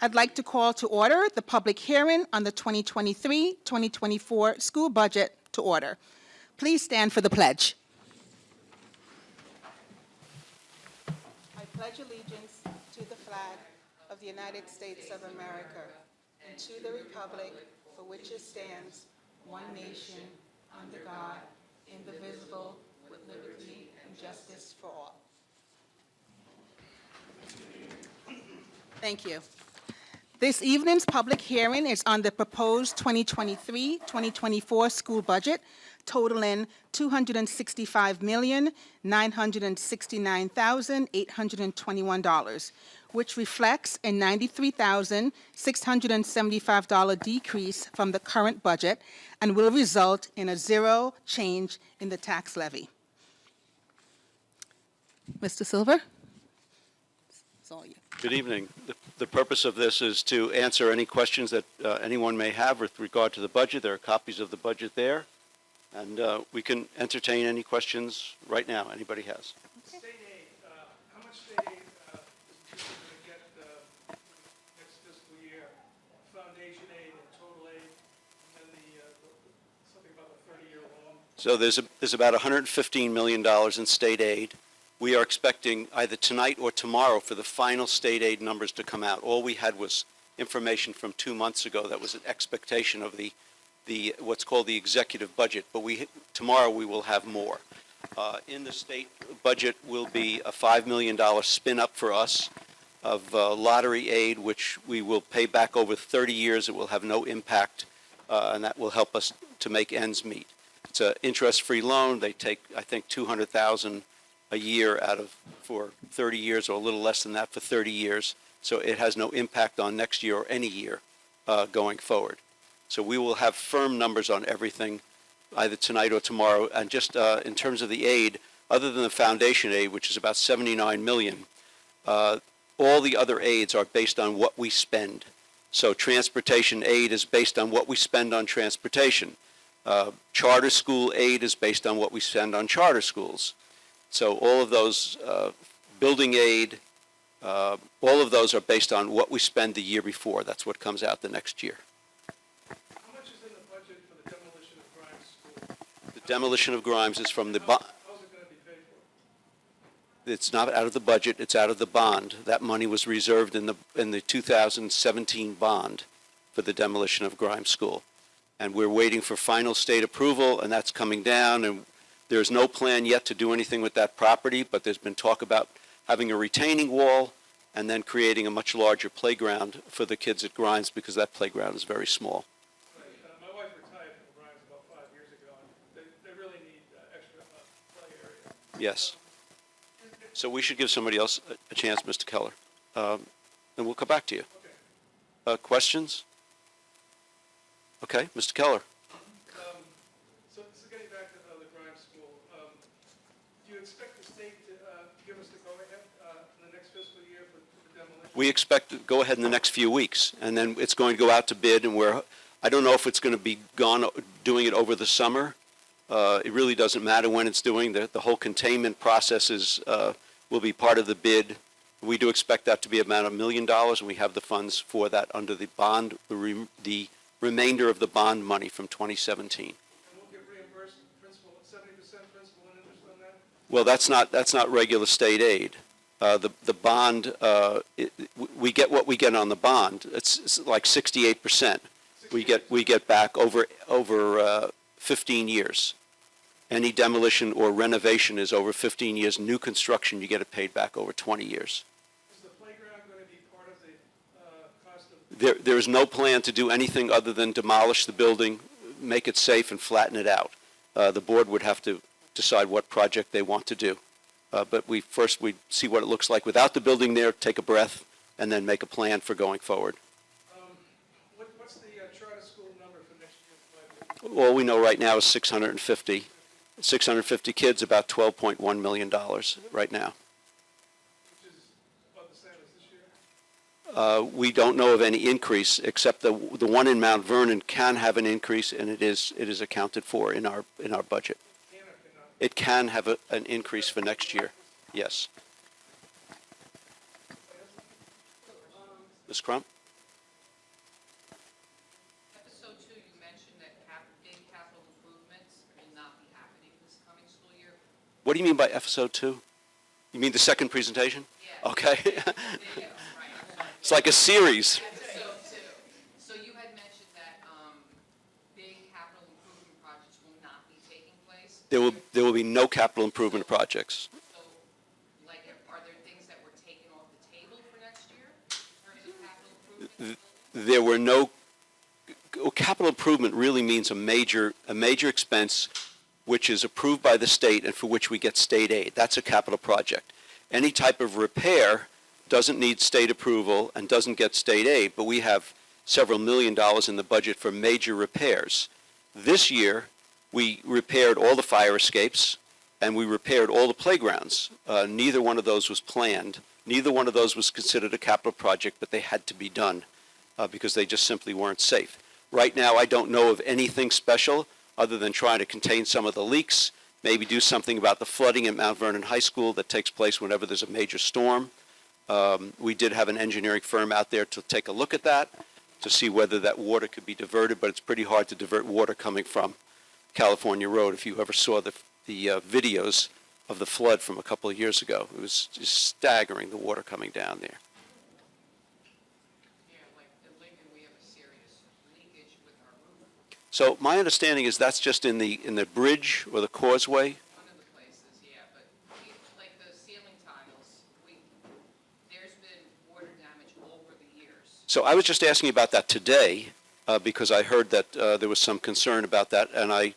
I'd like to call to order the public hearing on the 2023-2024 school budget to order. Please stand for the pledge. I pledge allegiance to the flag of the United States of America and to the republic for which it stands, one nation, under God, indivisible, with liberty and justice for all. Thank you. This evening's public hearing is on the proposed 2023-2024 school budget, totaling $265,969,821, which reflects a $93,675 decrease from the current budget and will result in a zero change in the tax levy. Mr. Silver? It's all you. Good evening. The purpose of this is to answer any questions that anyone may have with regard to the budget. There are copies of the budget there, and we can entertain any questions right now anybody has. State aid, how much state aid is the district going to get next fiscal year? Foundation aid and total aid, and something about the 30-year loan? So there's about $115 million in state aid. We are expecting either tonight or tomorrow for the final state aid numbers to come out. All we had was information from 2 months ago that was an expectation of the what's called the executive budget, but tomorrow we will have more. In the state budget will be a $5 million spin-up for us of lottery aid, which we will pay back over 30 years. It will have no impact, and that will help us to make ends meet. It's an interest-free loan. They take, I think, $200,000 a year for 30 years, or a little less than that for 30 years. So it has no impact on next year or any year going forward. So we will have firm numbers on everything either tonight or tomorrow. And just in terms of the aid, other than the foundation aid, which is about $79 million, all the other aids are based on what we spend. So transportation aid is based on what we spend on transportation. Charter school aid is based on what we spend on charter schools. So all of those, building aid, all of those are based on what we spend the year before. That's what comes out the next year. How much is in the budget for the demolition of Grimes School? The demolition of Grimes is from the How's bond. it going to be paid for? It's not out of the budget, it's out of the bond. That money was reserved in the 2017 bond for the demolition of Grimes School. And we're waiting for final state approval, and that's coming down, and there's no plan yet to do anything with that property, but there's been talk about having a retaining wall and then creating a much larger playground for the kids at Grimes, because that playground is very small. My wife retired from Grimes about 5 years ago, and they really need extra play area. Yes. So we should give somebody else a chance, Mr. Keller. And we'll come back to you. Okay. Questions? Okay, Mr. Keller. So getting back to the Grimes School, do you expect the state to give us the go-ahead in the next fiscal year for the demolition? We expect to go ahead in the next few weeks, and then it's going to go out to bid, and I don't know if it's going to be doing it over the summer. It really doesn't matter when it's doing. The whole containment processes will be part of the bid. We do expect that to be about $1 million, and we have the funds for that under the bond, the remainder of the bond money from 2017. And we'll get reimbursed principal, 70% principal and interest on that? Well, that's not regular state aid. The bond, we get what we get on the bond. It's like 68%. We get back over 15 years. Any demolition or renovation is over 15 years. New construction, you get it paid back over 20 years. Is the playground going to be part of the cost of? There is no plan to do anything other than demolish the building, make it safe, and flatten it out. The board would have to decide what project they want to do. But we see what it looks like without the building there, take a breath, and then make a plan for going forward. What's the charter school number for next year's budget? All we know right now is 650 kids, about $12.1 million right now. Which is about the same as this year? We don't know of any increase, except the one in Mount Vernon can have an increase, and it is accounted for in our budget. Can or cannot? It can have an increase for next year. Yes. Ms. Crump? What do you mean by episode 2? You mean the second presentation? Yeah. Okay. Video, right. It's like a series. Episode 2. So you had mentioned that big capital improvement projects will not be taking place. There will be no capital improvement projects. So, like, are there things that were taken off the table for next year in terms of capital improvement? There were no capital improvement really means a major expense which is approved by the state and for which we get state aid. That's a capital project. Any type of repair doesn't need state approval and doesn't get state aid, but we have several $1 million in the budget for major repairs. This year, we repaired all the fire escapes and we repaired all the playgrounds. Neither one of those was planned. Neither one of those was considered a capital project, but they had to be done because they just simply weren't safe. Right now, I don't know of anything special other than trying to contain some of the leaks, maybe do something about the flooding at Mount Vernon High School that takes place whenever there's a major storm. We did have an engineering firm out there to take a look at that, to see whether that water could be diverted, but it's pretty hard to divert water coming from California Road. If you ever saw the videos of the flood from a couple of years ago, it was just staggering, the water coming down there. Yeah, like in Lincoln, we have a serious leakage with our roof. So my understanding is that's just in the bridge or the causeway. One of the places, yeah, but like the ceiling tiles, there's been water damage over the years. So I was just asking about that today because I heard that there was some concern about that, and I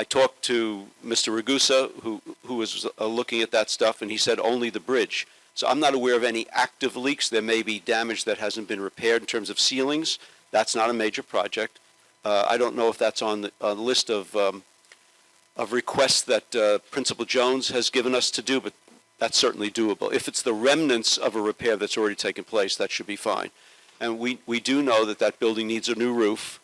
talked to Mr. Ragusa, who was looking at that stuff, and he said only the bridge. So I'm not aware of any active leaks. There may be damage that hasn't been repaired in terms of ceilings. That's not a major project. I don't know if that's on the list of requests that Principal Jones has given us to do, but that's certainly doable. If it's the remnants of a repair that's already taken place, that should be fine. And we do know that that building needs a new roof.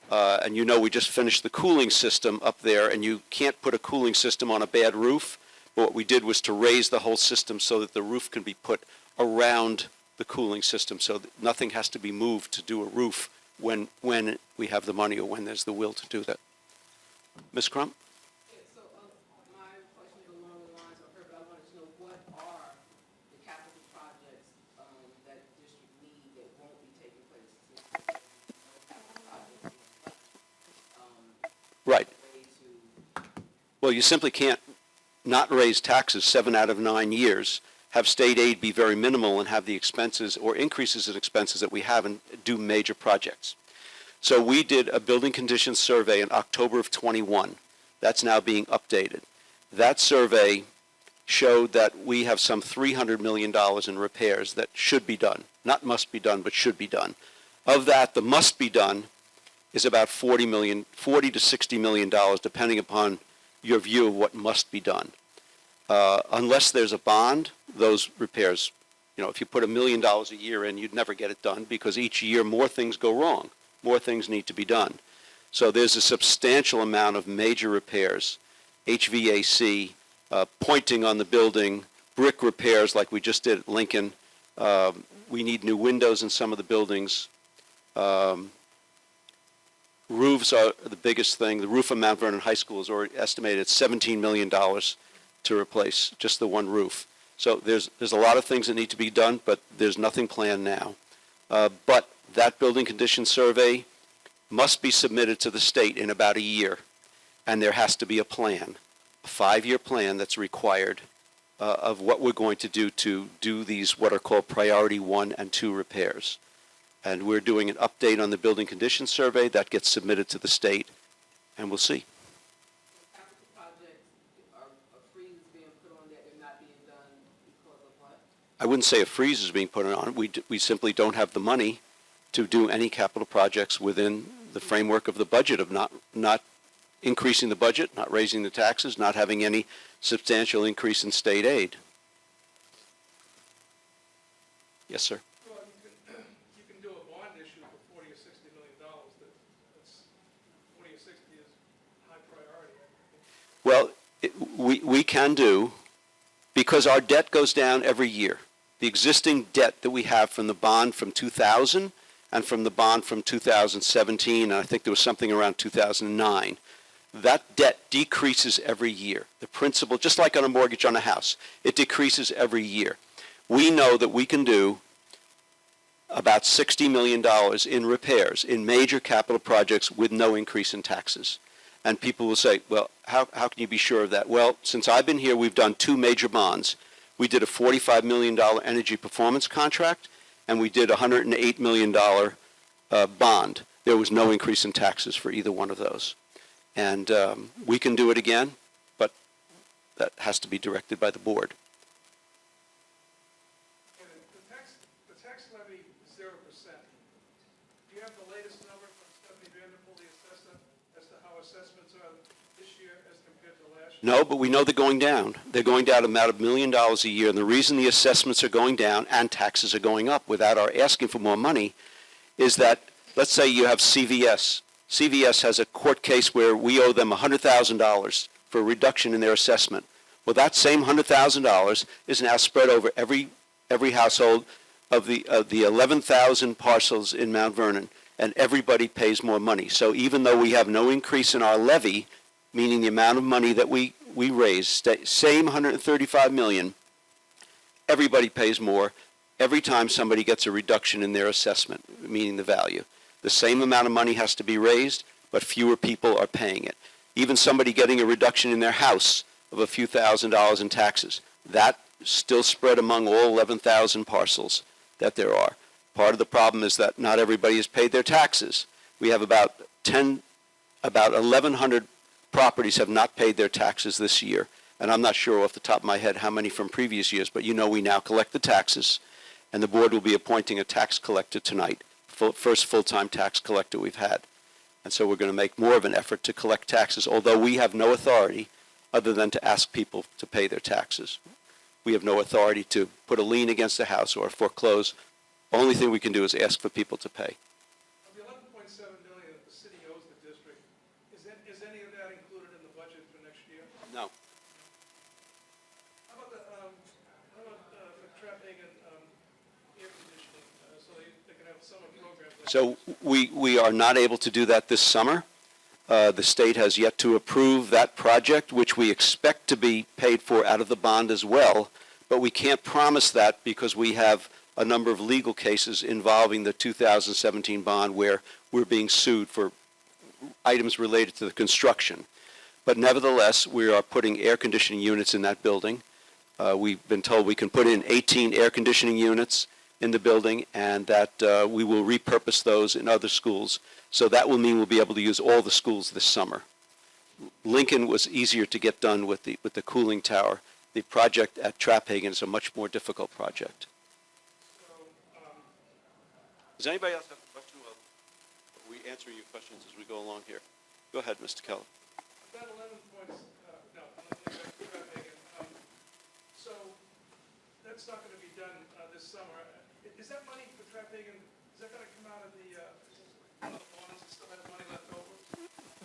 And you know we just finished the cooling system up there, and you can't put a cooling system on a bad roof. But what we did was to raise the whole system so that the roof can be put around the cooling system, so that nothing has to be moved to do a roof when we have the money or when there's the will to do that. Ms. Crump? Yeah, so my question is along the lines of her, but I wanted to know what are the capital projects that district need that won't be taking place? Since there's no capital projects in the budget, Right. way to Well, you simply can't not raise taxes 7 out of 9 years, have state aid be very minimal and have the expenses or increases in expenses that we have and do major projects. So we did a building conditions survey in October of 21. That's now being updated. That survey showed that we have some $300 million in repairs that should be done. Not must be done, but should be done. Of that, the must be done is about $40 to $60 million, depending upon your view of what must be done. Unless there's a bond, those repairs, if you put $1 million a year in, you'd never get it done because each year more things go wrong. More things need to be done. So there's a substantial amount of major repairs, HVAC, pointing on the building, brick repairs like we just did at Lincoln. We need new windows in some of the buildings. Roofs are the biggest thing. The roof of Mount Vernon High School is already estimated at $17 million to replace just the one roof. So there's a lot of things that need to be done, but there's nothing planned now. But that building condition survey must be submitted to the state in about a year, and there has to be a plan, a 5-year plan that's required of what we're going to do these what are called priority 1 and 2 repairs. And we're doing an update on the building condition survey that gets submitted to the state, and we'll see. capital projects are a freeze being put on that they're not being done because of what? I wouldn't say a freeze is being put on. We simply don't have the money to do any capital projects within the framework of the budget of not increasing the budget, not raising the taxes, not having any substantial increase in state aid. Yes, sir. Well, you can do a bond issue for $40 or $60 million. That's 40 or 60 is high priority. Well, we can do, because our debt goes down every year. The existing debt that we have from the bond from 2000 and from the bond from 2017, and I think there was something around 2009, that debt decreases every year. The principal, just like on a mortgage on a house, it decreases every year. We know that we can do about $60 million in repairs, in major capital projects with no increase in taxes. And people will say, well, how can you be sure of that? Well, since I've been here, we've done two major bonds. We did a $45 million energy performance contract, and we did a $108 million bond. There was no increase in taxes for either one of those. And we can do it again, but that has to be directed by the board. And the tax levy is 0%. Do you have the latest number from Stephanie Vanderpool, the assessor, as to how assessments are this year as compared to last year? No, but we know they're going down. They're going down about $1 million a year, and the reason the assessments are going down and taxes are going up without our asking for more money is that, let's say you have CVS. CVS has a court case where we owe them $100,000 for a reduction in their assessment. Well, that same $100,000 is now spread over every household of the 11,000 parcels in Mount Vernon, and everybody pays more money. So even though we have no increase in our levy, meaning the amount of money that we raise, same 135 million, everybody pays more every time somebody gets a reduction in their assessment, meaning the value. The same amount of money has to be raised, but fewer people are paying it. Even somebody getting a reduction in their house of a few $1,000s in taxes, that still spread among all 11,000 parcels that there are. Part of the problem is that not everybody has paid their taxes. We have about 1,100 properties have not paid their taxes this year. And I'm not sure off the top of my head how many from previous years, but you know we now collect the taxes, and the board will be appointing a tax collector tonight, first full-time tax collector we've had. And so we're going to make more of an effort to collect taxes, although we have no authority other than to ask people to pay their taxes. We have no authority to put a lien against a house or foreclose. Only thing we can do is ask for people to pay. Of the $11.7 million that the city owes the district, is any of that included in the budget for next year? No. How about for Trapping and air conditioning, so they can have summer programs? So we are not able to do that this summer. The state has yet to approve that project, which we expect to be paid for out of the bond as well, but we can't promise that because we have a number of legal cases involving the 2017 bond where we're being sued for items related to the construction. But nevertheless, we are putting air conditioning units in that building. We've been told we can put in 18 air conditioning units in the building, and that we will repurpose those in other schools. So that will mean we'll be able to use all the schools this summer. Lincoln was easier to get done with the cooling tower. The project at Traphagen is a much more difficult project. Does anybody else have a question? Well, we answer your questions as we go along here. Go ahead, Mr. Keller. About 11 points, no, let me back to Traphagen. So that's not going to be done this summer. Is that money for Traphagen, is that going to come out of the bonds and still have money left over?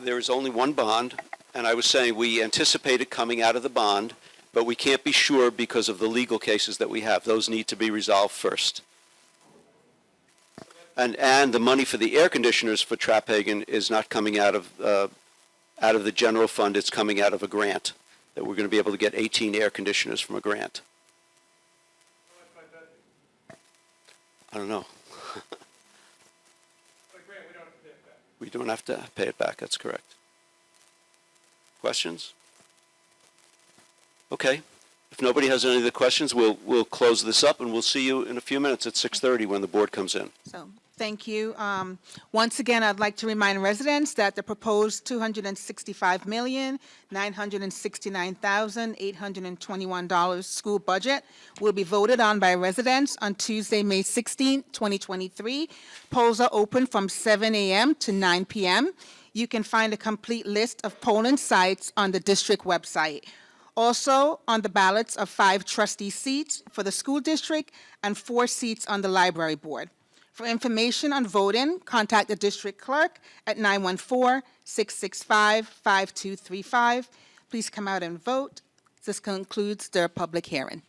There is only one bond, and I was saying we anticipate it coming out of the bond, but we can't be sure because of the legal cases that we have. Those need to be resolved first. And the money for the air conditioners for Traphagen is not coming out of the general fund. It's coming out of a grant that we're going to be able to get 18 air conditioners from a grant. How much might that be? I don't know. The grant, we don't have to pay it back. We don't have to pay it back. That's correct. Questions? Okay. If nobody has any other questions, we'll close this up, and we'll see you in a few minutes at 6:30 when the board comes in. So, thank you. Once again, I'd like to remind residents that the proposed $265,969,821 school budget will be voted on by residents on Tuesday, May 16, 2023. Polls are open from 7 a.m. to 9 p.m. You can find a complete list of polling sites on the district website. Also, on the ballots are 5 trustee seats for the school district and 4 seats on the library board. For information on voting, contact the district clerk at 914-665-5235. Please come out and vote. This concludes the public hearing.